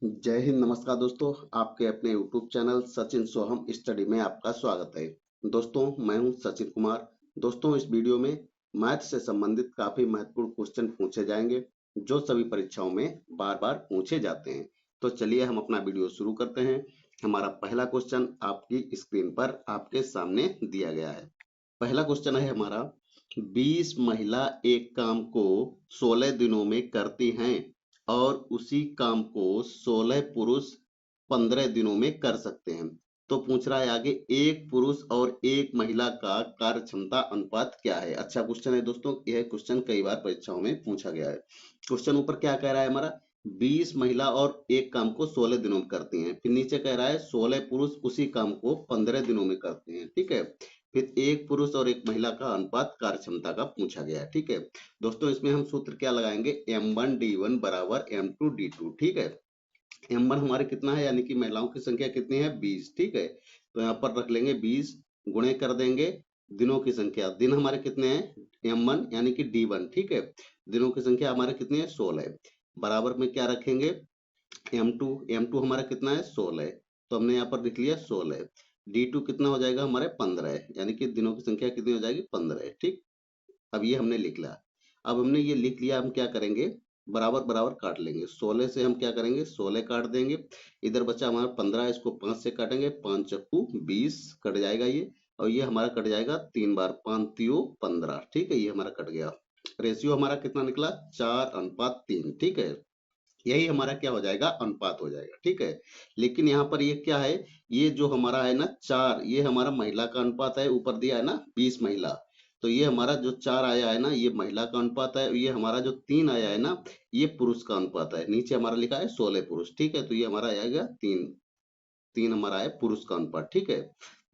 जय हिंद। नमस्कार दोस्तों, आपके अपने YouTube चैनल सचिन सोहम स्टडी में आपका स्वागत है। दोस्तों, मैं हूं सचिन कुमार। दोस्तों, इस वीडियो में मैथ से संबंधित काफी महत्वपूर्ण क्वेश्चन पूछे जाएंगे जो सभी परीक्षाओं में बार बार पूछे जाते हैं। तो चलिए हम अपना वीडियो शुरू करते हैं। हमारा पहला क्वेश्चन आपकी स्क्रीन पर आपके सामने दिया गया है। पहला क्वेश्चन है हमारा, 20 महिला एक काम को 16 दिनों में करती हैं और उसी काम को 16 पुरुष 15 दिनों में कर सकते हैं। तो पूछ रहा है आगे, एक पुरुष और एक महिला का कार्य क्षमता अनुपात क्या है। अच्छा क्वेश्चन है दोस्तों, यह क्वेश्चन कई बार परीक्षाओं में पूछा गया है। क्वेश्चन ऊपर क्या कह रहा है हमारा, 20 महिला और एक काम को 16 दिनों में करती हैं। फिर नीचे कह रहा है 16 पुरुष उसी काम को 15 दिनों में करते हैं। ठीक है। फिर एक पुरुष और एक महिला का अनुपात कार्य क्षमता का पूछा गया है। ठीक है दोस्तों, इसमें हम सूत्र क्या लगाएंगे, M1D1 बराबर M2D2। ठीक है। M1 हमारे कितना है, यानी कि महिलाओं की संख्या कितनी है, 20। ठीक है। तो यहाँ पर रख लेंगे 20 गुणे कर देंगे दिनों की संख्या। दिन हमारे कितने हैं, M1 यानी कि D1। ठीक है। दिनों की संख्या हमारे कितनी है, 16। बराबर में क्या रखेंगे, M2 हमारा कितना है, 16। तो हमने यहाँ पर लिख लिया 16। D2 कितना हो जाएगा हमारे, 15, यानी कि दिनों की संख्या कितनी हो जाएगी, 15। ठीक। अब ये हमने लिख लिया। अब हमने ये लिख लिया, हम क्या करेंगे, बराबर बराबर काट लेंगे। 16 से हम क्या करेंगे, 16 काट देंगे। इधर बचा हमारा 15, इसको 5 से काटेंगे, 5 चक्कू 20 कट जाएगा ये। और ये हमारा कट जाएगा 3 बार, 5 तियो 15। ठीक है, ये हमारा कट गया। रेशियो हमारा कितना निकला, 4:3। ठीक है। यही हमारा क्या हो जाएगा, अनुपात हो जाएगा। ठीक है। लेकिन यहाँ पर ये क्या है, ये जो हमारा है ना 4, ये हमारा महिला का अनुपात है। ऊपर दिया है ना 20 महिला, तो ये हमारा जो 4 आया है ना, ये महिला का अनुपात है। ये हमारा जो 3 आया है ना, ये पुरुष का अनुपात है। नीचे हमारा लिखा है 16 पुरुष। ठीक है। तो ये हमारा आएगा 3, 3 हमारा है पुरुष का अनुपात। ठीक है।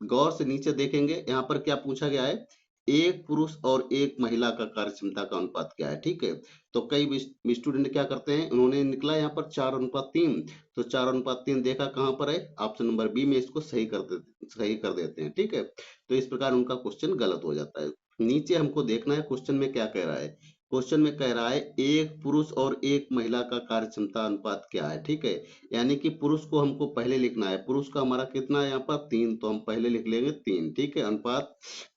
गौर से नीचे देखेंगे, यहाँ पर क्या पूछा गया है, एक पुरुष और एक महिला का कार्य क्षमता का अनुपात क्या है। ठीक है। तो कई स्टूडेंट क्या करते हैं, उन्होंने निकला यहाँ पर 4:3। तो 4:3 देखा कहाँ पर है, ऑप्शन नंबर बी में। इसको सही कर देते हैं। ठीक है। तो इस प्रकार उनका क्वेश्चन गलत हो जाता है। नीचे हमको देखना है क्वेश्चन में क्या कह रहा है। क्वेश्चन में कह रहा है एक पुरुष और एक महिला का कार्य क्षमता अनुपात क्या है। ठीक है। यानी कि पुरुष को हमको पहले लिखना है। पुरुष का हमारा कितना है यहाँ पर, 3, तो हम पहले लिख लेंगे 3। ठीक है। अनुपात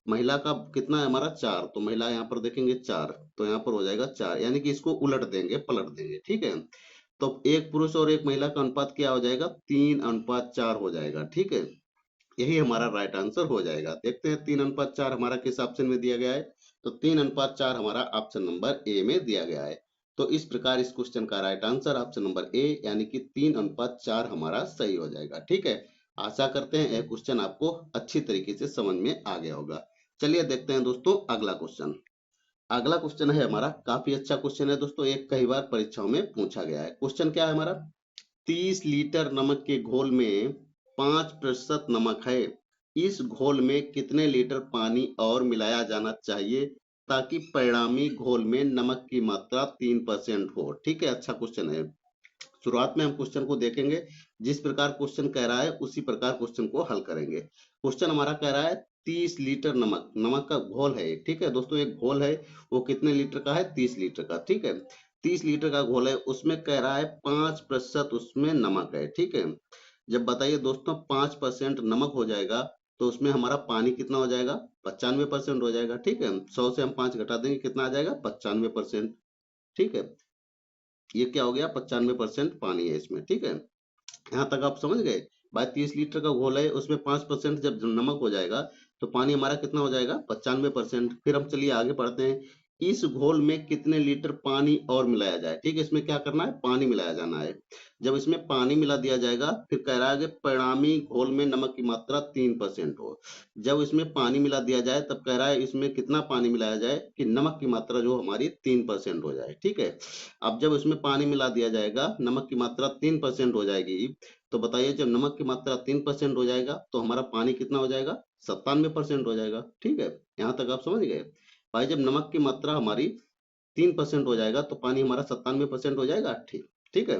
महिला का कितना है हमारा, 4, तो महिला यहाँ पर देखेंगे 4, तो यहाँ पर हो जाएगा 4, यानी कि इसको उलट देंगे, पलट देंगे। ठीक है। तो एक पुरुष और एक महिला का अनुपात क्या हो जाएगा, 3:4 हो जाएगा। ठीक है। यही हमारा राइट आंसर हो जाएगा। देखते हैं 3:4 हमारा किस ऑप्शन में दिया गया है। तो 3:4 हमारा ऑप्शन नंबर ए में दिया गया है। तो इस प्रकार इस क्वेश्चन का right answer option number A, यानी कि 3:4 हमारा सही हो जाएगा। ठीक है। आशा करते हैं यह क्वेश्चन आपको अच्छी तरीके से समझ में आ गया होगा। चलिए देखते हैं दोस्तों अगला क्वेश्चन। अगला क्वेश्चन है हमारा, काफी अच्छा क्वेश्चन है दोस्तों, एक कई बार परीक्षाओं में पूछा गया है। क्वेश्चन क्या है हमारा, 30 लीटर नमक के घोल में 5% नमक है। इस घोल में कितने लीटर पानी और मिलाया जाना चाहिए ताकि परिणामी घोल में नमक की मात्रा 3% हो। ठीक है। अच्छा क्वेश्चन है। शुरुआत में हम क्वेश्चन को देखेंगे, जिस प्रकार क्वेश्चन कह रहा है उसी प्रकार क्वेश्चन को हल करेंगे। क्वेश्चन हमारा कह रहा है 30 लीटर नमक, नमक का घोल है। ठीक है दोस्तों, एक घोल है, वो कितने लीटर का है, 30 लीटर का। ठीक है। 30 लीटर का घोल है, उसमें कह रहा है 5% उसमें नमक है। ठीक है। जब बताइए दोस्तों 5% नमक हो जाएगा, तो उसमें हमारा पानी कितना हो जाएगा, 95% हो जाएगा। ठीक है। 100 से हम 5 घटा देंगे, कितना आ जाएगा, 95%। ठीक है। ये क्या हो गया, 95% पानी है इसमें। ठीक है। यहाँ तक आप समझ गए। भाई 30 लीटर का घोल है, उसमें 5% जब नमक हो जाएगा, तो पानी हमारा कितना हो जाएगा, 95%। फिर हम चलिए आगे बढ़ते हैं। इस घोल में कितने लीटर पानी और मिलाया जाए। ठीक है। इसमें क्या करना है, पानी मिलाया जाना है। जब इसमें पानी मिला दिया जाएगा, फिर कह रहा है कि परिणामी घोल में नमक की मात्रा 3% हो। जब इसमें पानी मिला दिया जाए, तब कह रहा है इसमें कितना पानी मिलाया जाए कि नमक की मात्रा जो हमारी 3% हो जाए। ठीक है। अब जब इसमें पानी मिला दिया जाएगा, नमक की मात्रा 3% हो जाएगी, तो बताइए जब नमक की मात्रा 3% हो जाएगा, तो हमारा पानी कितना हो जाएगा, 97% हो जाएगा। ठीक है। यहाँ तक आप समझ गए। भाई जब नमक की मात्रा हमारी 3% हो जाएगा, तो पानी हमारा 97% हो जाएगा। ठीक, ठीक है।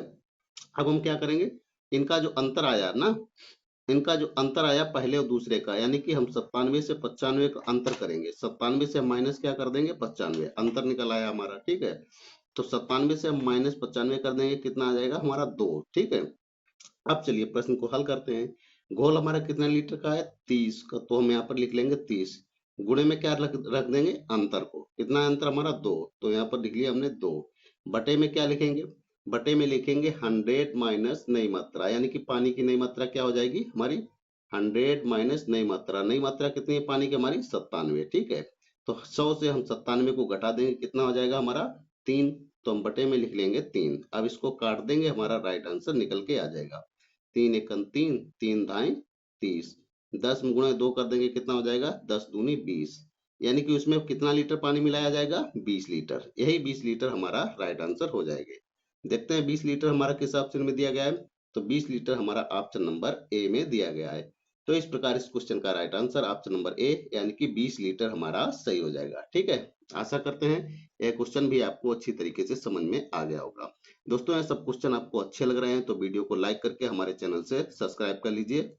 अब हम क्या करेंगे, इनका जो अंतर आया ना, इनका जो अंतर आया पहले और दूसरे का, यानी कि हम 97 से 95 का अंतर करेंगे। 97 से हम माइनस क्या कर देंगे, 95, अंतर निकल आया हमारा। ठीक है। तो 97 से हम -95 कर देंगे, कितना आ जाएगा हमारा 2। ठीक है। अब चलिए प्रश्न को हल करते हैं। घोल हमारा कितना लीटर का है? 30 का, तो हम यहाँ पर लिख लेंगे 30। गुणे में क्या रख देंगे? अंतर को। कितना अंतर हमारा? 2, तो यहाँ पर लिख लिया हमने 2। बटे में क्या लिखेंगे? बटे में लिखेंगे 100 माइनस नई मात्रा, यानी कि पानी की नई मात्रा क्या हो जाएगी हमारी? 100 माइनस नई मात्रा। नई मात्रा कितनी है पानी की? हमारी 97। ठीक है, तो 100 से हम 97 को घटा देंगे, कितना हो जाएगा हमारा? 3। तो हम बटे में लिख लेंगे 3। अब इसको काट देंगे, हमारा राइट आंसर निकल के आ जाएगा। 3 एकम 3, 3 ढाई 30। 10 में गुणा 2 कर देंगे, कितना हो जाएगा? 10 दूनी 20, यानी कि उसमें कितना लीटर पानी मिलाया जाएगा? 20 लीटर। यही 20 लीटर हमारा राइट आंसर हो जाएगा। देखते हैं 20 लीटर हमारा किस ऑप्शन में दिया गया है। तो 20 लीटर हमारा ऑप्शन नंबर ए में दिया गया है। तो इस प्रकार इस क्वेश्चन का right answer option number A, यानी कि 20 लीटर हमारा सही हो जाएगा। ठीक है, आशा करते हैं यह क्वेश्चन भी आपको अच्छी तरीके से समझ में आ गया होगा। दोस्तों ये सब क्वेश्चन आपको अच्छे लग रहे हैं तो वीडियो को लाइक करके हमारे चैनल से सब्सक्राइब कर लीजिए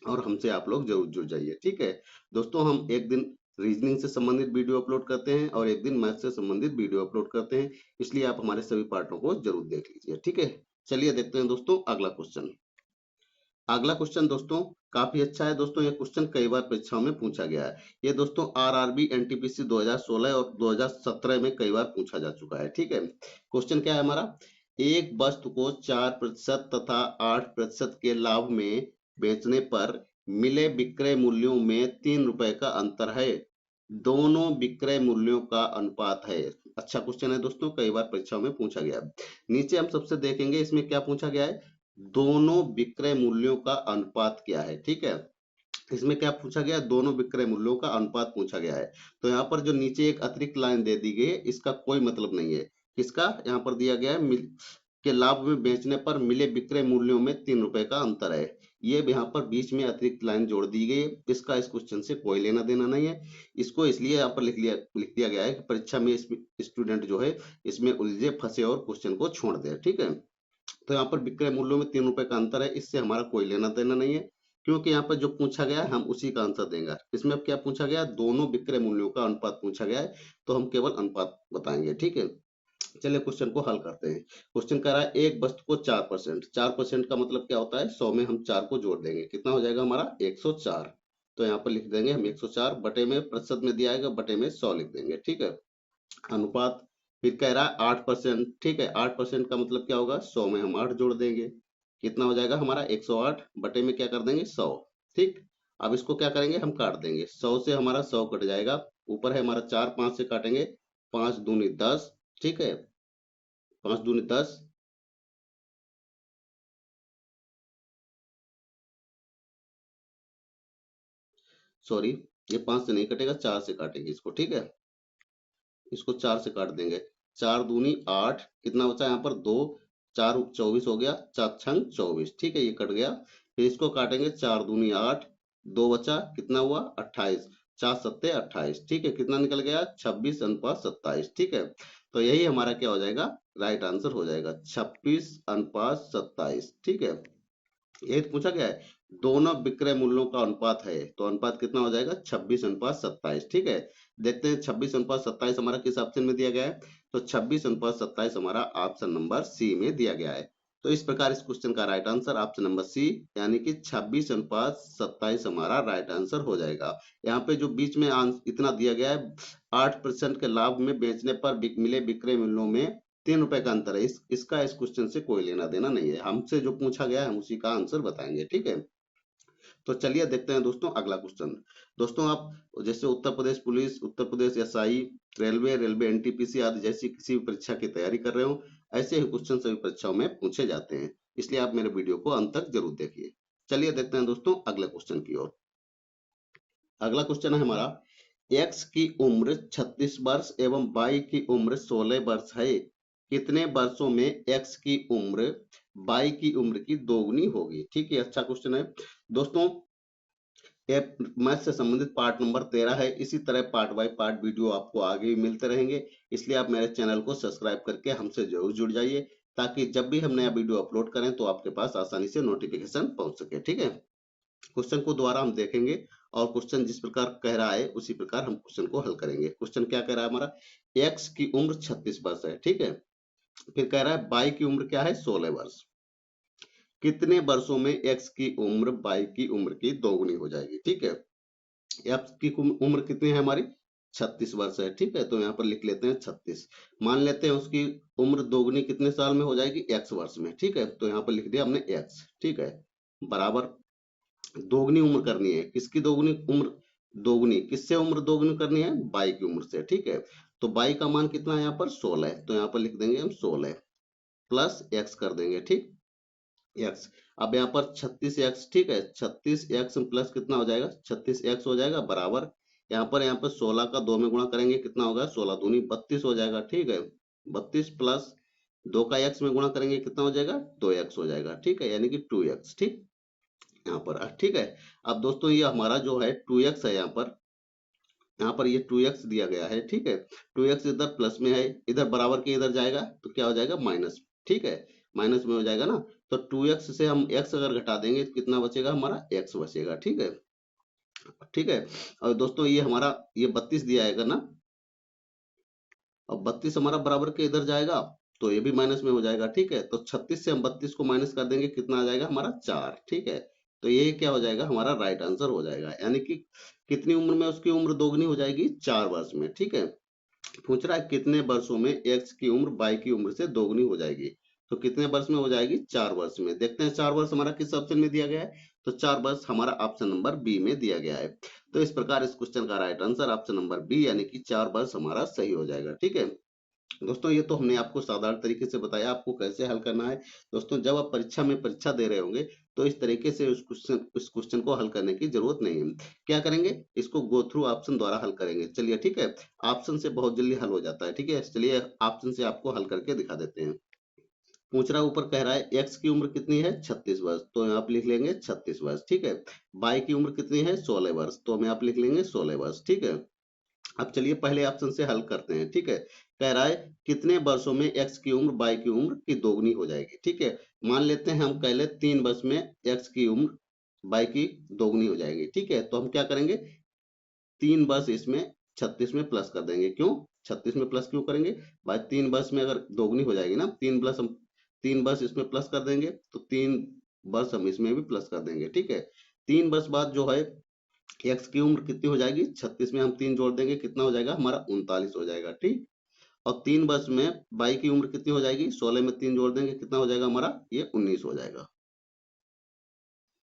और हमसे आप लोग जरूर जुड़ जाइए। ठीक है दोस्तों, हम एक दिन रीजनिंग से संबंधित वीडियो अपलोड करते हैं और एक दिन मैथ से संबंधित वीडियो अपलोड करते हैं, इसलिए आप हमारे सभी पार्टों को जरूर देख लीजिए। ठीक है, चलिए देखते हैं दोस्तों अगला क्वेश्चन। अगला क्वेश्चन दोस्तों काफी अच्छा है। दोस्तों ये क्वेश्चन कई बार परीक्षाओं में पूछा गया है। ये दोस्तों आरआरबी एनटीपीसी 2016 और 2017 में कई बार पूछा जा चुका है। ठीक है, क्वेश्चन क्या है हमारा? एक वस्तु को 4% तथा 8% के लाभ में बेचने पर मिले विक्रय मूल्यों में 3 रुपए का अंतर है। दोनों विक्रय मूल्यों का अनुपात है। अच्छा क्वेश्चन है दोस्तों, कई बार परीक्षाओं में पूछा गया है। नीचे हम सबसे देखेंगे इसमें क्या पूछा गया है। दोनों विक्रय मूल्यों का अनुपात क्या है? ठीक है, इसमें क्या पूछा गया? दोनों विक्रय मूल्यों का अनुपात पूछा गया है। तो यहाँ पर जो नीचे एक अतिरिक्त लाइन दे दी गई है, इसका कोई मतलब नहीं है। किसका? यहाँ पर दिया गया है के लाभ में बेचने पर मिले विक्रय मूल्यों में 3 रुपए का अंतर है। ये यहाँ पर बीच में अतिरिक्त लाइन जोड़ दी गई है, इसका इस क्वेश्चन से कोई लेना देना नहीं है। इसको इसलिए यहाँ पर लिख दिया गया है कि परीक्षा में स्टूडेंट जो है इसमें उलझे फंसे और क्वेश्चन को छोड़ दे। ठीक है, तो यहाँ पर विक्रय मूल्यों में 3 रुपए का अंतर है, इससे हमारा कोई लेना देना नहीं है, क्योंकि यहाँ पर जो पूछा गया है हम उसी का आंसर देंगे। इसमें अब क्या पूछा गया? दोनों विक्रय मूल्यों का अनुपात पूछा गया है, तो हम केवल अनुपात बताएंगे। ठीक है, चलिए क्वेश्चन को हल करते हैं। क्वेश्चन कह रहा है एक वस्तु को 4%, 4% का मतलब क्या होता है? 100 में हम 4 को जोड़ देंगे, कितना हो जाएगा हमारा? 104। तो यहाँ पर लिख देंगे हम 104, बटे में प्रतिशत में दिया आएगा, बटे में 100 लिख देंगे। ठीक है, अनुपात फिर कह रहा है 8%। ठीक है, 8% का मतलब क्या होगा? 100 में हम 8 जोड़ देंगे, कितना हो जाएगा हमारा? 108, बटे में क्या कर देंगे? 100। ठीक, अब इसको क्या करेंगे? हम काट देंगे, 100 से हमारा 100 कट जाएगा, ऊपर है हमारा 4, 5 से काटेंगे, 5 दूनी 10। ठीक है, 5 दूनी 10, सॉरी ये 5 से नहीं कटेगा, 4 से काटेंगे इसको। ठीक है, इसको 4 से काट देंगे, 4 दूनी 8, कितना बचा यहाँ पर? 2, 4 24 हो गया, 4 छंग 24। ठीक है, ये कट गया, फिर इसको काटेंगे, 4 दूनी 8, 2 बचा, कितना हुआ? 28, 4 सत्ते 28। ठीक है, कितना निकल गया? 26 अनुपात 27। ठीक है, तो यही हमारा क्या हो जाएगा? राइट आंसर हो जाएगा 26 अनुपात 27। ठीक है, ये पूछा गया है दोनों विक्रय मूल्यों का अनुपात है, तो अनुपात कितना हो जाएगा? 26 अनुपात 27। ठीक है, देखते हैं 26 अनुपात 27 हमारा किस ऑप्शन में दिया गया है। तो 26 अनुपात 27 हमारा ऑप्शन नंबर सी में दिया गया है। तो इस प्रकार इस क्वेश्चन का right answer option number C, यानी कि 26 अनुपात 27 हमारा राइट आंसर हो जाएगा। यहाँ पे जो बीच में इतना दिया गया है, 8% के लाभ में बेचने पर मिले विक्रय मूल्यों में 3 रुपए का अंतर है, इसका इस क्वेश्चन से कोई लेना देना नहीं है। हमसे जो पूछा गया है हम उसी का आंसर बताएंगे। ठीक है, तो चलिए देखते हैं दोस्तों अगला क्वेश्चन। दोस्तों आप जैसे Uttar Pradesh police, Uttar Pradesh SI, railway NTPC आदि जैसी किसी भी परीक्षा की तैयारी कर रहे हो, ऐसे ही क्वेश्चन सभी परीक्षाओं में पूछे जाते हैं, इसलिए आप मेरे वीडियो को अंत तक जरूर देखिए। चलिए देखते हैं दोस्तों अगले क्वेश्चन की ओर। अगला क्वेश्चन है हमारा, एक्स की उम्र 36 वर्ष एवं वाई की उम्र 16 वर्ष है। कितने वर्षों में एक्स की उम्र वाई की उम्र की दोगुनी होगी? ठीक है, अच्छा क्वेश्चन है दोस्तों। ये मैथ से संबंधित पार्ट नंबर 13 है। इसी तरह पार्ट बाय पार्ट वीडियो आपको आगे भी मिलते रहेंगे, इसलिए आप मेरे चैनल को सब्सक्राइब करके हमसे जरूर जुड़ जाइए, ताकि जब भी हम नया वीडियो अपलोड करें तो आपके पास आसानी से नोटिफिकेशन पहुंच सके। ठीक है, क्वेश्चन को दोबारा हम देखेंगे और क्वेश्चन जिस प्रकार कह रहा है उसी प्रकार हम क्वेश्चन को हल करेंगे। क्वेश्चन क्या कह रहा है हमारा? एक्स की उम्र 36 वर्ष है। ठीक है, फिर कह रहा है वाई की उम्र क्या है? 16 वर्ष। कितने वर्षों में एक्स की उम्र वाई की उम्र की दोगुनी हो जाएगी। ठीक है, एक्स की उम्र कितनी है हमारी, 36 वर्ष है। ठीक है, तो यहाँ पर लिख लेते हैं 36। मान लेते हैं उसकी उम्र दोगुनी कितने साल में हो जाएगी, एक्स वर्ष में। ठीक है, तो यहाँ पर लिख दिया हमने एक्स। ठीक है, बराबर दोगुनी उम्र करनी है, किसकी दोगुनी उम्र, दोगुनी किससे उम्र दोगुनी करनी है, बाई की उम्र से। ठीक है, तो बाई का मान कितना है यहाँ पर 16 है, तो यहाँ पर लिख देंगे हम 16 प्लस एक्स कर देंगे। ठीक, एक्स। अब यहाँ पर 36x, ठीक है, 36x प्लस कितना हो जाएगा, 36x हो जाएगा, बराबर यहाँ पर 16 का 2 में गुणा करेंगे, कितना होगा, 16 दूनी 32 हो जाएगा। ठीक है, 32 प्लस 2 का x में गुणा करेंगे, कितना हो जाएगा, 2x हो जाएगा। ठीक है, यानी कि 2x। ठीक, यहाँ पर ठीक है। अब दोस्तों ये हमारा जो है 2x है, यहाँ पर ये 2x दिया गया है। ठीक है, 2x इधर प्लस में है, इधर बराबर के इधर जाएगा तो क्या हो जाएगा, माइनस। ठीक है, माइनस में हो जाएगा ना, तो 2x से हम x अगर घटा देंगे तो कितना बचेगा, हमारा x बचेगा। ठीक है, ठीक है। और दोस्तों ये हमारा ये 32 दिया है ना, अब 32 हमारा बराबर के इधर जाएगा तो ये भी माइनस में हो जाएगा। ठीक है, तो 36 से हम 32 को माइनस कर देंगे, कितना आ जाएगा हमारा 4। ठीक है, तो ये क्या हो जाएगा, हमारा राइट आंसर हो जाएगा। यानी कि कितनी उम्र में उसकी उम्र दोगुनी हो जाएगी, 4 वर्ष में। ठीक है, पूछ रहा है कितने वर्षों में एक्स की उम्र वाई की उम्र से दोगुनी हो जाएगी, तो कितने वर्ष में हो जाएगी, 4 वर्ष में। देखते हैं 4 वर्ष हमारा किस ऑप्शन में दिया गया है, तो 4 वर्ष हमारा ऑप्शन नंबर बी में दिया गया है। तो इस प्रकार इस क्वेश्चन का right answer option number B यानी कि 4 वर्ष हमारा सही हो जाएगा। ठीक है दोस्तों, ये तो हमने आपको साधारण तरीके से बताया आपको कैसे हल करना है। दोस्तों जब आप परीक्षा दे रहे होंगे तो इस तरीके से उस क्वेश्चन को हल करने की जरूरत नहीं है। क्या करेंगे, इसको गो थ्रू ऑप्शन द्वारा हल करेंगे। चलिए ठीक है, ऑप्शन से बहुत जल्दी हल हो जाता है। ठीक है, चलिए ऑप्शन से आपको हल करके दिखा देते हैं। पूछ रहा ऊपर कह रहा है एक्स की उम्र कितनी है, 36 वर्ष, तो यहाँ आप लिख लेंगे 36 वर्ष। ठीक है, वाई की उम्र कितनी है, 16 वर्ष, तो हमें आप लिख लेंगे 16 वर्ष। ठीक है, अब चलिए पहले ऑप्शन से हल करते हैं। ठीक है, कह रहा है कितने वर्षों में एक्स की उम्र वाई की उम्र की दोगुनी हो जाएगी। ठीक है, मान लेते हैं हम कह ले 3 वर्ष में एक्स की उम्र वाई की दोगुनी हो जाएगी। ठीक है, तो हम क्या करेंगे, 3 वर्ष इसमें 36 में प्लस कर देंगे। क्यों 36 में प्लस क्यों करेंगे भाई, 3 वर्ष में अगर दोगुनी हो जाएगी ना, 3 वर्ष इसमें प्लस कर देंगे, तो 3 वर्ष हम इसमें भी प्लस कर देंगे। ठीक है, 3 वर्ष बाद जो है एक्स की उम्र कितनी हो जाएगी, 36 में हम 3 जोड़ देंगे, कितना हो जाएगा हमारा 39 हो जाएगा। ठीक, और 3 वर्ष में बाई की उम्र कितनी हो जाएगी, 16 में 3 जोड़ देंगे, कितना हो जाएगा हमारा, ये 19 हो जाएगा।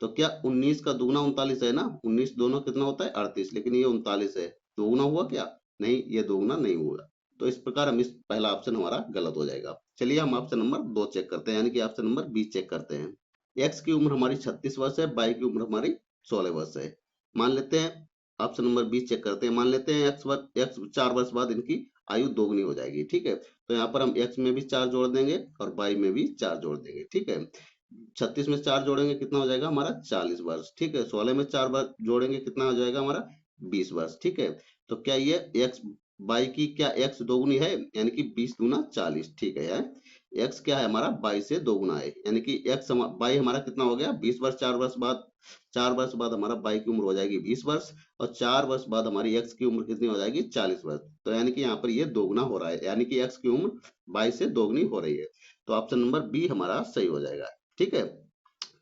तो क्या 19 का दुगना 39 है ना, 19 दोनों कितना होता है 38, लेकिन ये 39 है, दोगुना हुआ क्या, नहीं ये दोगुना नहीं हुआ। तो इस प्रकार हम इस पहला ऑप्शन हमारा गलत हो जाएगा। चलिए हम ऑप्शन नंबर 2 चेक करते हैं, यानी कि ऑप्शन नंबर बी चेक करते हैं। एक्स की उम्र हमारी 36 वर्ष है, बाई की उम्र हमारी 16 वर्ष है। मान लेते हैं ऑप्शन नंबर बी चेक करते हैं, मान लेते हैं एक्स 4 वर्ष बाद इनकी आयु दोगुनी हो जाएगी। ठीक है, तो यहाँ पर हम एक्स में भी 4 जोड़ देंगे और बाई में भी 4 जोड़ देंगे। ठीक है, 36 में 4 जोड़ेंगे, कितना हो जाएगा हमारा 40 वर्ष। ठीक है, 16 में 4 बार जोड़ेंगे, कितना हो जाएगा हमारा 20 वर्ष। ठीक है, तो क्या ये एक्स बाई की क्या एक्स दोगुनी है, यानी कि 20 दूना 40। ठीक है, एक्स क्या है हमारा बाई से दोगुना है, यानी कि एक्स बाई हमारा कितना हो गया 20 वर्ष। 4 वर्ष बाद हमारा बाई की उम्र हो जाएगी 20 वर्ष, और 4 वर्ष बाद हमारी एक्स की उम्र कितनी हो जाएगी 40 वर्ष। तो यानी कि यहाँ पर ये दोगुना हो रहा है, यानी कि एक्स की उम्र बाई से दोगुनी हो रही है। तो ऑप्शन नंबर बी हमारा सही हो जाएगा। ठीक है,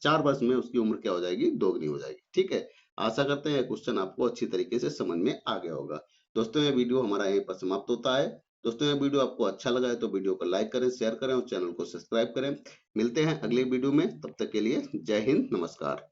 4 वर्ष में उसकी उम्र क्या हो जाएगी, दोगुनी हो जाएगी। ठीक है, आशा करते हैं क्वेश्चन आपको अच्छी तरीके से समझ में आ गया होगा। दोस्तों ये वीडियो हमारा यहीं पर समाप्त होता है। दोस्तों ये वीडियो आपको अच्छा लगा है तो वीडियो को लाइक करें, शेयर करें और चैनल को सब्सक्राइब करें। मिलते हैं अगले वीडियो में, तब तक के लिए जय हिंद, नमस्कार।